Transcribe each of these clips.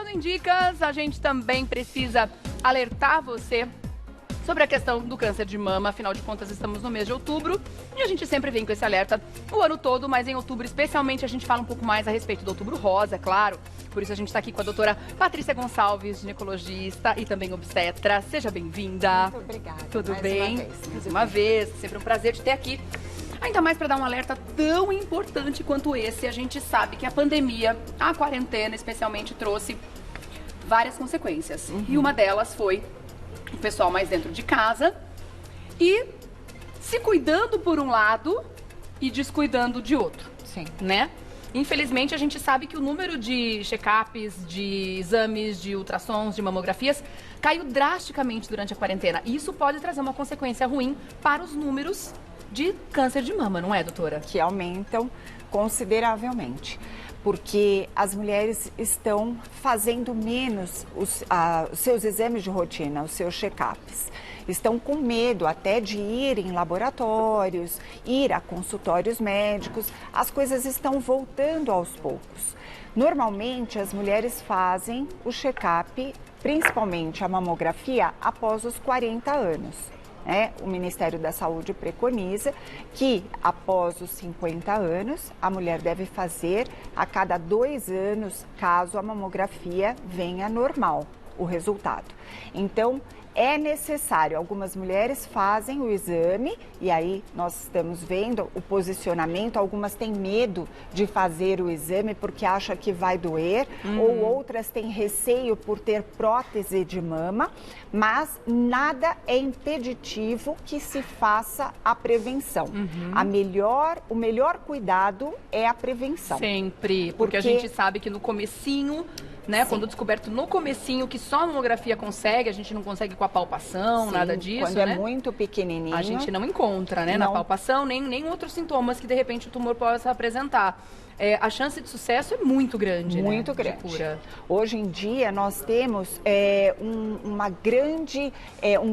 Falando em dicas, a gente também precisa alertar você sobre a questão do câncer de mama. Afinal de contas, estamos no mês de outubro e a gente sempre vem com esse alerta o ano todo, mas em outubro especialmente a gente fala um pouco mais a respeito do outubro rosa, é claro. Por isso a gente está aqui com a doutora Patrícia Gonçalves, ginecologista e também obstetra. Seja bem-vinda. Muito obrigada. Tudo bem? Mais uma vez. Sempre um prazer te ter aqui. Ainda mais para dar um alerta tão importante quanto esse. A gente sabe que a pandemia, a quarentena especialmente, trouxe várias consequências. E uma delas foi o pessoal mais dentro de casa e se cuidando por um lado e descuidando de outro. Sim. Né? Infelizmente, a gente sabe que o número de check-ups, de exames, de ultrassons, de mamografias caiu drasticamente durante a quarentena. E isso pode trazer uma consequência ruim para os números de câncer de mama, não é, doutora? Que aumentam consideravelmente, porque as mulheres estão fazendo menos os seus exames de rotina, os seus check-ups. Estão com medo até de ir em laboratórios, ir a consultórios médicos. As coisas estão voltando aos poucos. Normalmente, as mulheres fazem o check-up, principalmente a mamografia, após os 40 anos. O Ministério da Saúde preconiza que após os 50 anos, a mulher deve fazer a cada 2 anos, caso a mamografia venha normal, o resultado. Então, é necessário, algumas mulheres fazem o exame e aí nós estamos vendo o posicionamento, algumas têm medo de fazer o exame porque acham que vai doer, ou outras têm receio por ter prótese de mama, mas nada é impeditivo que se faça a prevenção. O melhor cuidado é a prevenção. Sempre, porque a gente sabe que no comecinho, né, quando descoberto no comecinho que só a mamografia consegue, a gente não consegue com a palpação, nada disso, quando é muito pequenininho. A gente não encontra, né, na palpação, nem outros sintomas que de repente o tumor possa apresentar. A chance de sucesso é muito grande, muito né, grande. De cura. Hoje em dia nós temos um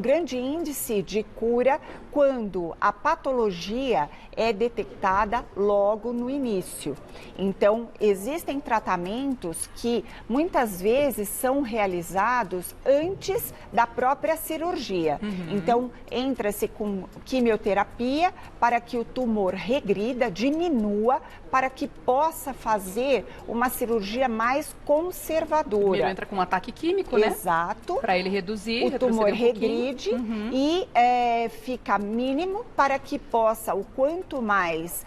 grande índice de cura quando a patologia é detectada logo no início. Então, existem tratamentos que muitas vezes são realizados antes da própria cirurgia. Então, entra-se com quimioterapia para que o tumor regrida, diminua, para que possa fazer uma cirurgia mais conservadora. Primeiro entra com um ataque químico, né? Exato. Para ele reduzir, o tumor regride e fica mínimo para que possa, o quanto mais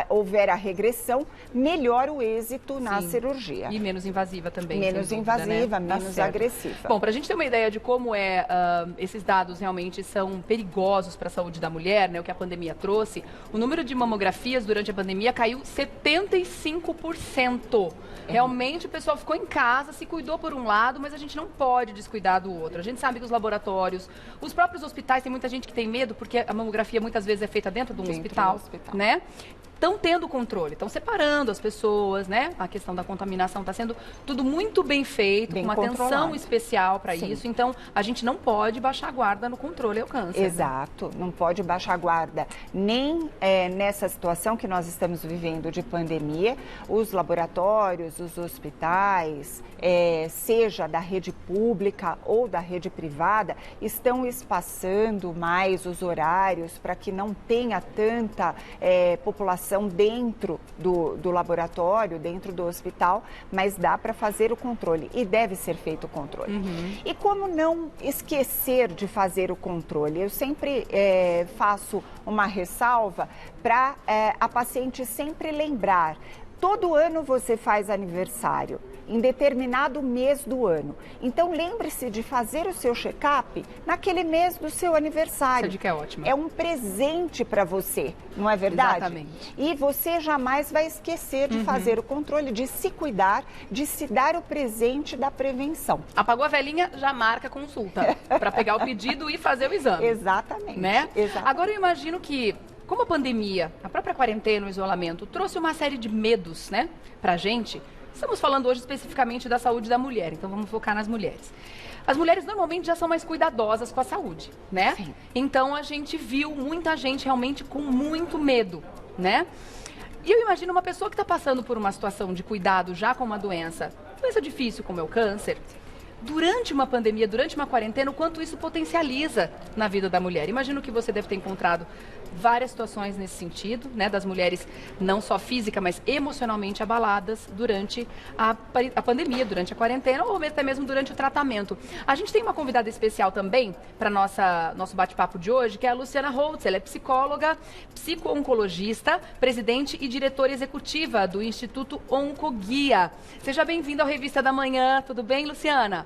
houver a regressão, melhor o êxito na cirurgia. E menos invasiva também. Menos invasiva, né? menos agressiva. Bom, para a gente ter uma ideia de como esses dados realmente são perigosos para a saúde da mulher, né, o que a pandemia trouxe, o número de mamografias durante a pandemia caiu 75%. Realmente o pessoal ficou em casa, se cuidou por um lado, mas a gente não pode descuidar do outro. A gente sabe que os laboratórios, os próprios hospitais, tem muita gente que tem medo porque a mamografia muitas vezes é feita dentro de um hospital, né? Estão tendo controle, estão separando as pessoas, né? A questão da contaminação está sendo tudo muito bem feito, com uma atenção especial para isso. Então, a gente não pode baixar a guarda no controle ao câncer. Exato, não pode baixar a guarda nem nessa situação que nós estamos vivendo de pandemia. Os laboratórios, os hospitais, seja da rede pública ou da rede privada, estão espaçando mais os horários para que não tenha tanta população dentro do laboratório, dentro do hospital, mas dá para fazer o controle e deve ser feito o controle. E como não esquecer de fazer o controle? Eu sempre faço uma ressalva para a paciente sempre lembrar. Todo ano você faz aniversário, em determinado mês do ano. Então, lembre-se de fazer o seu check-up naquele mês do seu aniversário. Essa dica é ótima. É um presente para você, não é verdade? Exatamente. E você jamais vai esquecer de fazer o controle, de se cuidar, de se dar o presente da prevenção. Apagou a velhinha, já marca a consulta, para pegar o pedido e fazer o exame. Exatamente. Né? Exatamente. Agora, eu imagino que, como a pandemia, a própria quarentena, o isolamento, trouxe uma série de medos, né, pra gente. Estamos falando hoje especificamente da saúde da mulher, então vamos focar nas mulheres. As mulheres normalmente já são mais cuidadosas com a saúde, né? Sim. Então a gente viu muita gente realmente com muito medo, né? E eu imagino uma pessoa que está passando por uma situação de cuidado já com uma doença doença difícil como é o câncer, durante uma pandemia, durante uma quarentena, o quanto isso potencializa na vida da mulher. Imagino que você deve ter encontrado várias situações nesse sentido, né, das mulheres não só física, mas emocionalmente abaladas durante a pandemia, durante a quarentena ou até mesmo durante o tratamento. A gente tem uma convidada especial também para nosso bate-papo de hoje, que é a Luciana Holtz. Ela é psicóloga, psico-oncologista, presidente e diretora executiva do Instituto Oncoguia. Seja bem-vinda ao Revista da Manhã. Tudo bem, Luciana?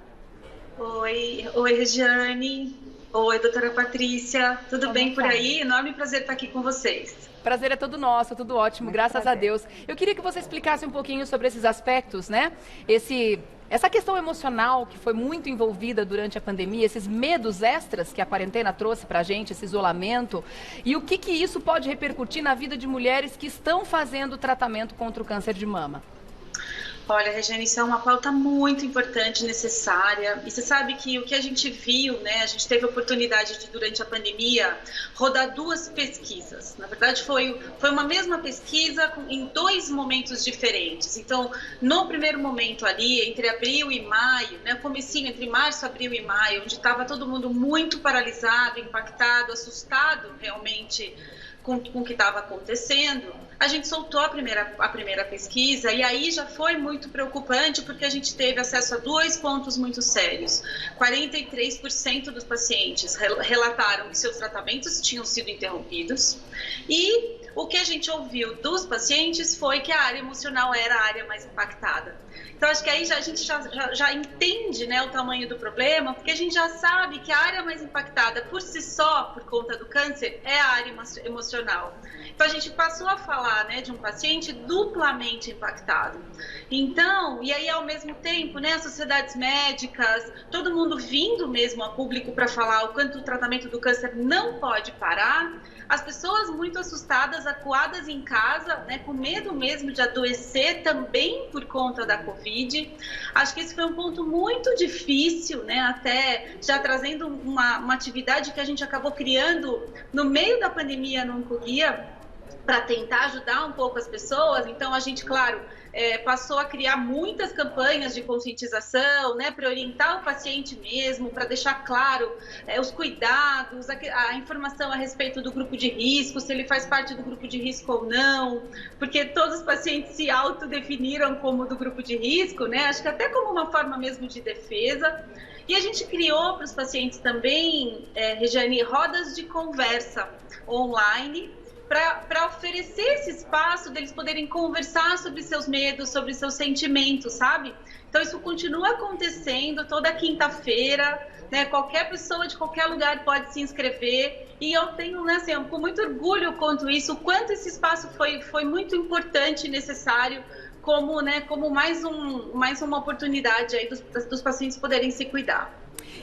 Oi, Regiane. Oi, doutora Patrícia. Tudo bem por aí? Enorme prazer estar aqui com vocês. Prazer é todo nosso, tudo ótimo, graças a Deus. Eu queria que você explicasse um pouquinho sobre esses aspectos, né? Essa questão emocional que foi muito envolvida durante a pandemia, esses medos extras que a quarentena trouxe pra gente, esse isolamento, e o que isso pode repercutir na vida de mulheres que estão fazendo tratamento contra o câncer de mama. Olha, Regiane, isso é uma pauta muito importante, necessária. E você sabe que o que a gente viu, né? A gente teve a oportunidade de, durante a pandemia, rodar 2 pesquisas. Na verdade, foi uma mesma pesquisa em 2 momentos diferentes. Então, no primeiro momento ali, entre abril e maio, né? Comecinho entre março, abril e maio, onde estava todo mundo muito paralisado, impactado, assustado realmente com o que estava acontecendo, a gente soltou a primeira pesquisa e aí já foi muito preocupante porque a gente teve acesso a 2 pontos muito sérios. 43% dos pacientes relataram que seus tratamentos tinham sido interrompidos e o que a gente ouviu dos pacientes foi que a área emocional era a área mais impactada. Então, acho que aí a gente já entende, né, o tamanho do problema, porque a gente já sabe que a área mais impactada por si só, por conta do câncer, é a área emocional. Então, a gente passou a falar, né, de um paciente duplamente impactado. Então, e aí ao mesmo tempo, né, as sociedades médicas, todo mundo vindo mesmo a público para falar o quanto o tratamento do câncer não pode parar, as pessoas muito assustadas, acuadas em casa, né, com medo mesmo de adoecer também por conta da Covid. Acho que esse foi um ponto muito difícil, né, até já trazendo uma atividade que a gente acabou criando no meio da pandemia no Oncoguia, para tentar ajudar um pouco as pessoas. Então, a gente, claro, passou a criar muitas campanhas de conscientização, né, para orientar o paciente mesmo, para deixar claro os cuidados, a informação a respeito do grupo de risco, se ele faz parte do grupo de risco ou não, porque todos os pacientes se autodefiniram como do grupo de risco, né, acho que até como uma forma mesmo de defesa. E a gente criou para os pacientes também, Regiane, rodas de conversa online, para oferecer esse espaço deles poderem conversar sobre seus medos, sobre seus sentimentos, sabe? Então, isso continua acontecendo toda quinta-feira, né? Qualquer pessoa de qualquer lugar pode se inscrever. E eu tenho, né, assim, com muito orgulho quanto isso, o quanto esse espaço foi muito importante e necessário como, né, como mais uma oportunidade aí dos pacientes poderem se cuidar.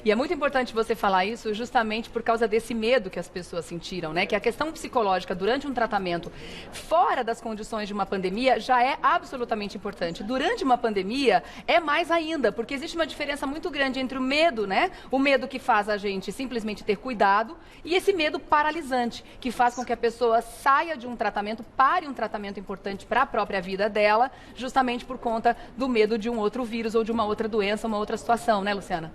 E é muito importante você falar isso justamente por causa desse medo que as pessoas sentiram, né? Que a questão psicológica durante um tratamento fora das condições de uma pandemia já é absolutamente importante. Durante uma pandemia é mais ainda, porque existe uma diferença muito grande entre o medo, né? O medo que faz a gente simplesmente ter cuidado e esse medo paralisante, que faz com que a pessoa saia de um tratamento, pare um tratamento importante para a própria vida dela, justamente por conta do medo de um outro vírus ou de uma outra doença, uma outra situação, né, Luciana?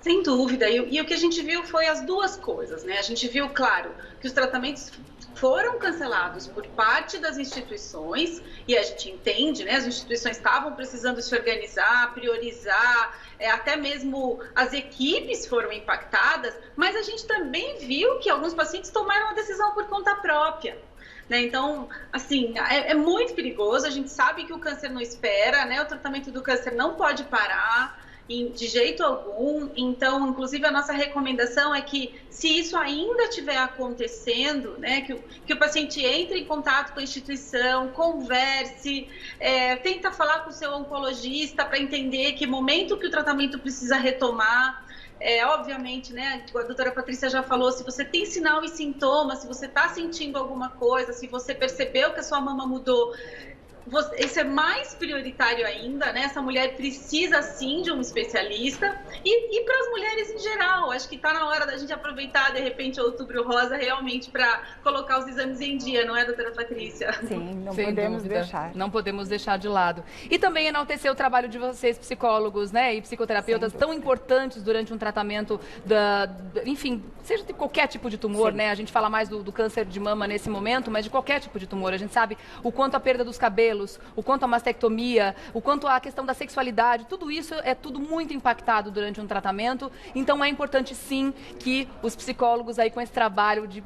Sem dúvida, e o que a gente viu foi as 2 coisas, né? A gente viu, claro, que os tratamentos foram cancelados por parte das instituições, e a gente entende, né? As instituições estavam precisando se organizar, priorizar, até mesmo as equipes foram impactadas, mas a gente também viu que alguns pacientes tomaram a decisão por conta própria. Né? Então, assim, é muito perigoso, a gente sabe que o câncer não espera, né? O tratamento do câncer não pode parar, de jeito algum. Então, inclusive, a nossa recomendação é que, se isso ainda estiver acontecendo, né, que o paciente entre em contato com a instituição, converse, tenta falar com o seu oncologista para entender que momento que o tratamento precisa retomar. Obviamente, né, a doutora Patrícia já falou, se você tem sinal e sintoma, se você está sentindo alguma coisa, se você percebeu que a sua mama mudou, isso é mais prioritário ainda, né? Essa mulher precisa sim de um especialista e para as mulheres em geral, acho que está na hora da gente aproveitar de repente o Outubro Rosa realmente para colocar os exames em dia, não é, doutora Patrícia? Sim, não Sem podemos dúvida. deixar. Não podemos deixar de lado. E também enaltecer o trabalho de vocês, psicólogos, né, e psicoterapeutas, tão importantes durante um tratamento enfim, seja de qualquer tipo de tumor, né? A gente fala mais do câncer de mama nesse momento, mas de qualquer tipo de tumor. A gente sabe o quanto a perda dos cabelos, o quanto a mastectomia, o quanto a questão da sexualidade, tudo isso é tudo muito impactado durante um tratamento. Então é importante sim que os psicólogos aí com esse trabalho de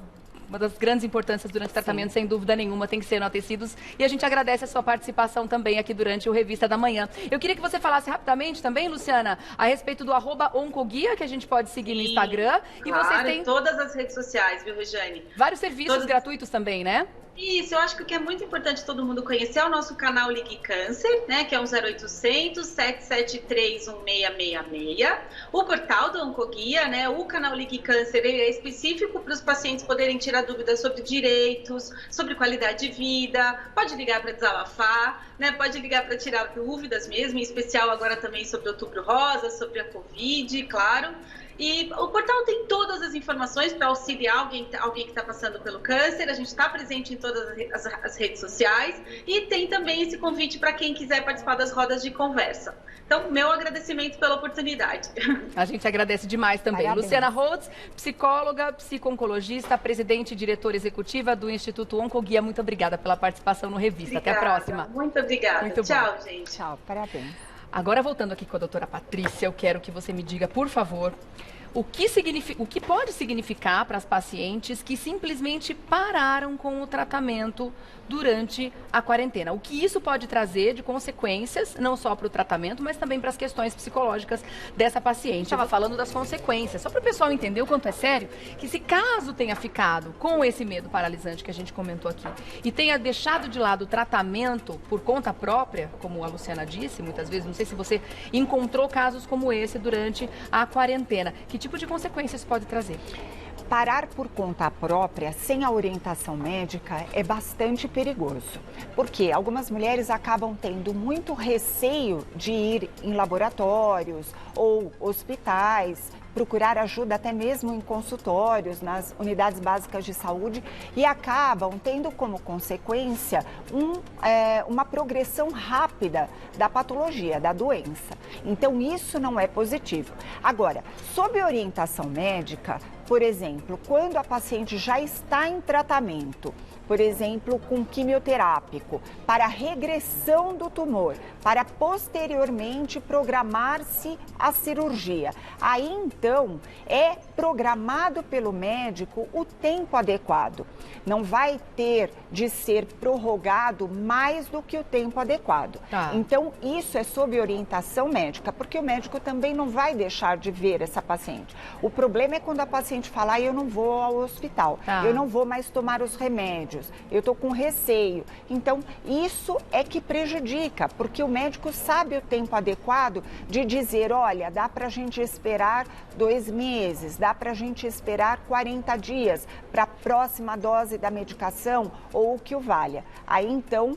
uma das grandes importâncias durante o tratamento, sem dúvida nenhuma, tem que ser enaltecidos. E a gente agradece a sua participação também aqui durante o Revista da Manhã. Eu queria que você falasse rapidamente também, Luciana, a respeito do @oncoguia, que a gente pode seguir no Instagram. Claro, e vocês têm em todas as redes sociais, viu, Regiane? vários serviços gratuitos também, né? Isso, eu acho que o que é muito importante todo mundo conhecer é o nosso canal Ligue Câncer, né, que é o 0800 773 1666, o portal do Oncoguia, né, o canal Ligue Câncer é específico para os pacientes poderem tirar dúvidas sobre direitos, sobre qualidade de vida, pode ligar para desabafar, né, pode ligar para tirar dúvidas mesmo, em especial agora também sobre o Outubro Rosa, sobre a Covid, claro. E o portal tem todas as informações para auxiliar alguém que está passando pelo câncer. A gente está presente em todas as redes sociais e tem também esse convite para quem quiser participar das rodas de conversa. Então, meu agradecimento pela oportunidade. A gente agradece demais também. Parabéns. Luciana Rhodes, psicóloga, psico-oncologista, presidente e diretora executiva do Instituto Oncoguia. Muito obrigada pela participação no Revista. Obrigada, até a próxima. Muito obrigada. Muito Tchau, bom. gente. Tchau, parabéns. Agora, voltando aqui com a doutora Patrícia, eu quero que você me diga, por favor, o que pode significar para as pacientes que simplesmente pararam com o tratamento durante a quarentena. O que isso pode trazer de consequências, não só para o tratamento, mas também para as questões psicológicas dessa paciente. Estava falando das consequências, só para o pessoal entender o quanto é sério, que se caso tenha ficado com esse medo paralisante que a gente comentou aqui e tenha deixado de lado o tratamento por conta própria, como a Luciana disse, muitas vezes, não sei se você encontrou casos como esse durante a quarentena. Que tipo de consequências pode trazer? Parar por conta própria, sem a orientação médica, é bastante perigoso. Porque algumas mulheres acabam tendo muito receio de ir em laboratórios ou hospitais, procurar ajuda até mesmo em consultórios, nas unidades básicas de saúde, e acabam tendo como consequência uma progressão rápida da patologia, da doença. Então, isso não é positivo. Agora, sob orientação médica, por exemplo, quando a paciente já está em tratamento, por exemplo, com quimioterápico, para regressão do tumor, para posteriormente programar-se a cirurgia. Aí, então, é programado pelo médico o tempo adequado. Não vai ter de ser prorrogado mais do que o tempo adequado. Tá. Então, isso é sob orientação médica, porque o médico também não vai deixar de ver essa paciente. O problema é quando a paciente fala, eu não vou ao hospital, eu não vou mais tomar os remédios, eu estou com receio. Então, isso é que prejudica, porque o médico sabe o tempo adequado de dizer, olha, dá para a gente esperar 2 meses, dá para a gente esperar 40 dias para a próxima dose da medicação ou o que o valha. Aí, então,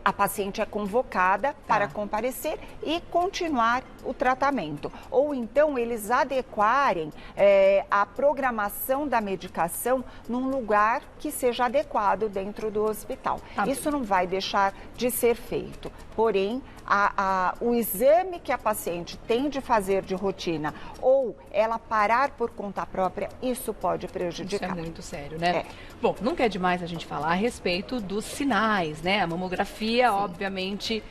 a paciente é convocada para comparecer e continuar o tratamento. Ou então eles adequarem a programação da medicação num lugar que seja adequado dentro do hospital. Isso não vai deixar de ser feito. Porém, o exame que a paciente tem de fazer de rotina ou ela parar por conta própria, isso pode prejudicar. Isso é muito sério, né? Bom, nunca é demais a gente falar a respeito dos sinais, né? A mamografia, obviamente,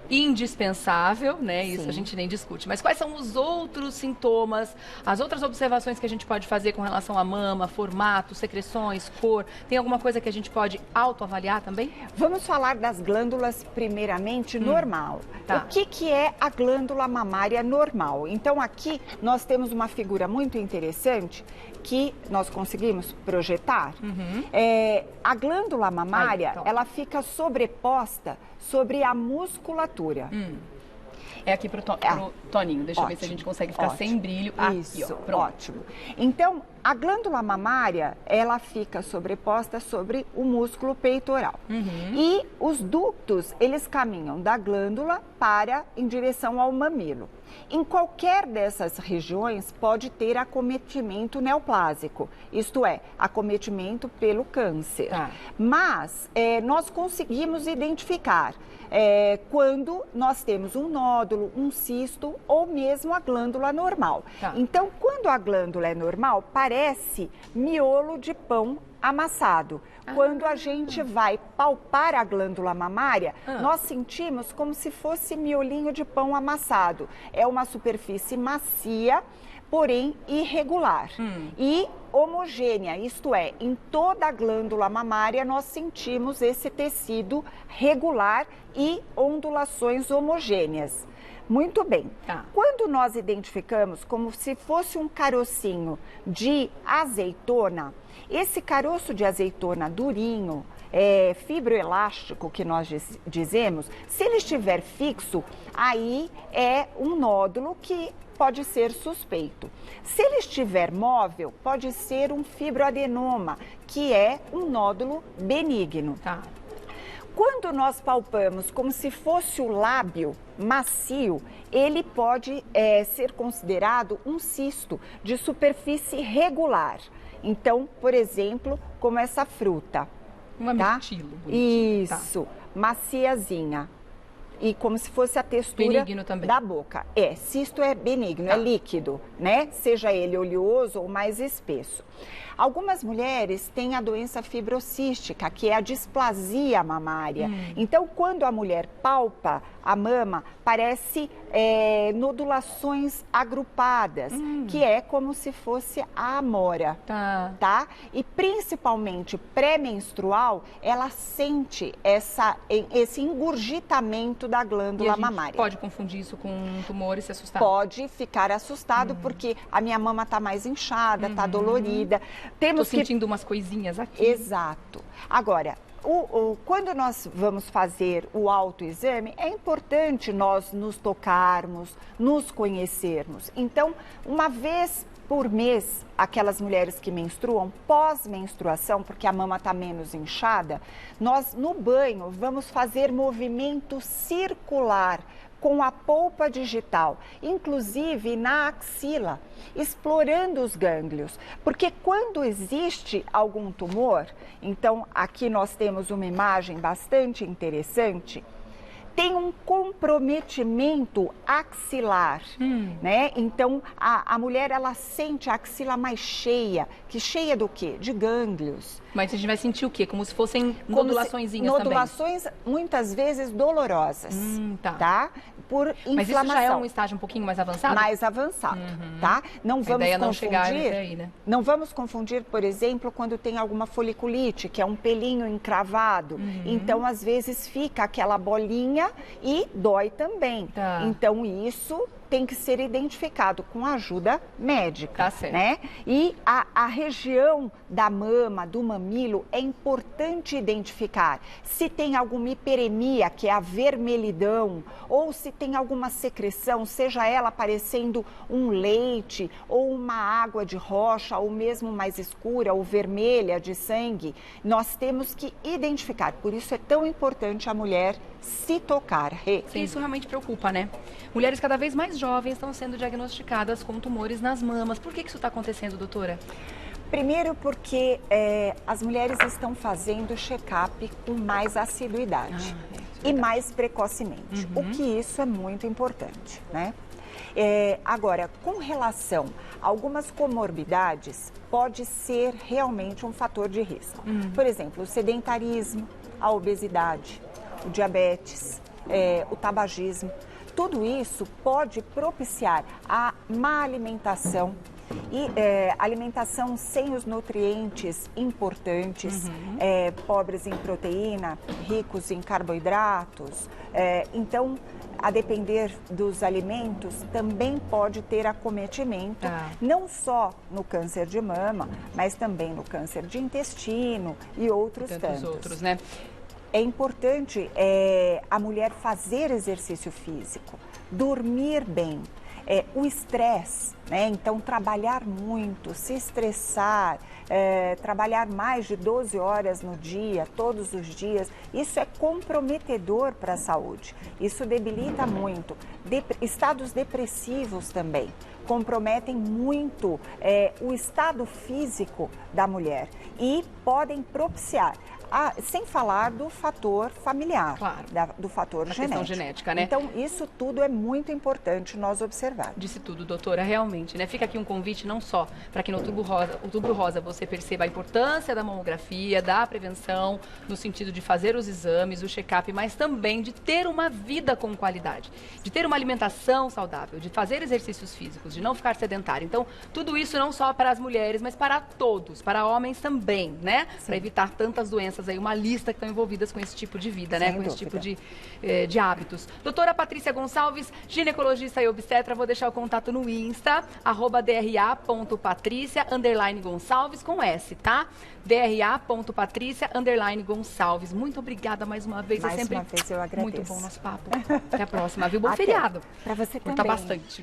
indispensável, né? Isso a gente nem discute. Mas quais são os outros sintomas, as outras observações que a gente pode fazer com relação à mama, formato, secreções, cor? Tem alguma coisa que a gente pode autoavaliar também? Vamos falar das glândulas primeiramente normal. O que é a glândula mamária normal? Então aqui nós temos uma figura muito interessante que nós conseguimos projetar. A glândula mamária, ela fica sobreposta sobre a musculatura. É aqui pro Toninho, deixa eu ver se a gente consegue ficar sem brilho. Aqui, Isso, ó, pronto. ótimo. Então, a glândula mamária, ela fica sobreposta sobre o músculo peitoral. E os ductos, eles caminham da glândula em direção ao mamilo. Em qualquer dessas regiões pode ter acometimento neoplásico, isto é, acometimento pelo câncer. Tá. Mas nós conseguimos identificar quando nós temos um nódulo, um cisto ou mesmo a glândula normal. Tá. Então, quando a glândula é normal, parece miolo de pão amassado. Quando a gente vai palpar a glândula mamária, nós sentimos como se fosse miolinho de pão amassado. É uma superfície macia, porém irregular e homogênea, isto é, em toda a glândula mamária nós sentimos esse tecido regular e ondulações homogêneas. Muito bem. Tá. Quando nós identificamos como se fosse um carocinho de azeitona, esse caroço de azeitona durinho, fibroelástico que nós dizemos, se ele estiver fixo, aí é um nódulo que pode ser suspeito. Se ele estiver móvel, pode ser um fibroadenoma, que é um nódulo benigno. Tá. Quando nós palpamos como se fosse o lábio macio, ele pode ser considerado um cisto de superfície regular. Então, por exemplo, como essa fruta. Uma mirtilo. Isso, maciazinha. E como se fosse a textura da boca. Cisto é benigno, é líquido, né? Seja ele oleoso ou mais espesso. Algumas mulheres têm a doença fibrocística, que é a displasia mamária. Então, quando a mulher palpa a mama, parece nodulações agrupadas, que é como se fosse a amora, tá? E principalmente pré-menstrual, ela sente esse engurgitamento da glândula mamária. Pode confundir isso com um tumor e se assustar? Pode ficar assustado porque a minha mama está mais inchada, está dolorida. Estou sentindo umas coisinhas aqui. Exato. Agora, quando nós vamos fazer o autoexame, é importante nós nos tocarmos, nos conhecermos. Então, uma vez por mês, aquelas mulheres que menstruam, pós-menstruação, porque a mama está menos inchada, nós no banho vamos fazer movimento circular com a polpa digital, inclusive na axila, explorando os gânglios. Porque quando existe algum tumor, então aqui nós temos uma imagem bastante interessante, tem um comprometimento axilar, né? Então, a mulher, ela sente a axila mais cheia. Que cheia do quê? De gânglios. Mas a gente vai sentir o quê? Como se fossem nodulaçõezinhas também? Nodulações, muitas vezes, dolorosas, tá? Por inflamação. Mas isso já é um estágio um pouquinho mais avançado? Mais avançado, tá? Não vamos confundir, não chegar aí, né? Não vamos confundir, por exemplo, quando tem alguma foliculite, que é um pelinho encravado. Então, às vezes, fica aquela bolinha e dói também. Tá. Então, isso tem que ser identificado com ajuda médica, tá certo, né? E a região da mama, do mamilo, é importante identificar se tem alguma hiperemia, que é a vermelhidão, ou se tem alguma secreção, seja ela parecendo um leite ou uma água de rocha, ou mesmo mais escura ou vermelha de sangue. Nós temos que identificar, por isso é tão importante a mulher se tocar. Isso realmente preocupa, né? Mulheres cada vez mais jovens estão sendo diagnosticadas com tumores nas mamas. Por que isso está acontecendo, doutora? Primeiro porque as mulheres estão fazendo check-up com mais assiduidade e mais precocemente, o que isso é muito importante, né? Agora, com relação a algumas comorbidades, pode ser realmente um fator de risco. Por exemplo, o sedentarismo, a obesidade, o diabetes, o tabagismo. Tudo isso pode propiciar a má alimentação e alimentação sem os nutrientes importantes, pobres em proteína, ricos em carboidratos. Então, a depender dos alimentos, também pode ter acometimento, não só no câncer de mama, mas também no câncer de intestino e outros tantos. Outros, né? É importante a mulher fazer exercício físico, dormir bem, o estresse, né? Então trabalhar muito, se estressar, trabalhar mais de 12 horas no dia, todos os dias, isso é comprometedor para a saúde, isso debilita muito. Estados depressivos também comprometem muito o estado físico da mulher e podem propiciar. Sem falar do fator familiar, claro, do fator questão genética, né? Então, isso tudo é muito importante nós observar. Disse tudo, doutora, realmente, né? Fica aqui um convite não só para que no Outubro Rosa você perceba a importância da mamografia, da prevenção, no sentido de fazer os exames, o check-up, mas também de ter uma vida com qualidade, de ter uma alimentação saudável, de fazer exercícios físicos, de não ficar sedentário. Então, tudo isso não só para as mulheres, mas para todos, para homens também, né? Para evitar tantas doenças aí, uma lista que estão envolvidas com esse tipo de vida, né? Com esse tipo de hábitos. Doutora Patrícia Gonçalves, ginecologista e obstetra, vou deixar o contato no Insta, @dra.patricia_Gonçalves com S, tá? dra.patricia_Gonçalves. Muito obrigada mais uma vez. Mais uma vez eu agradeço. Muito bom nosso papo. Até a próxima, viu? Bom feriado. Para você também. Curta bastante.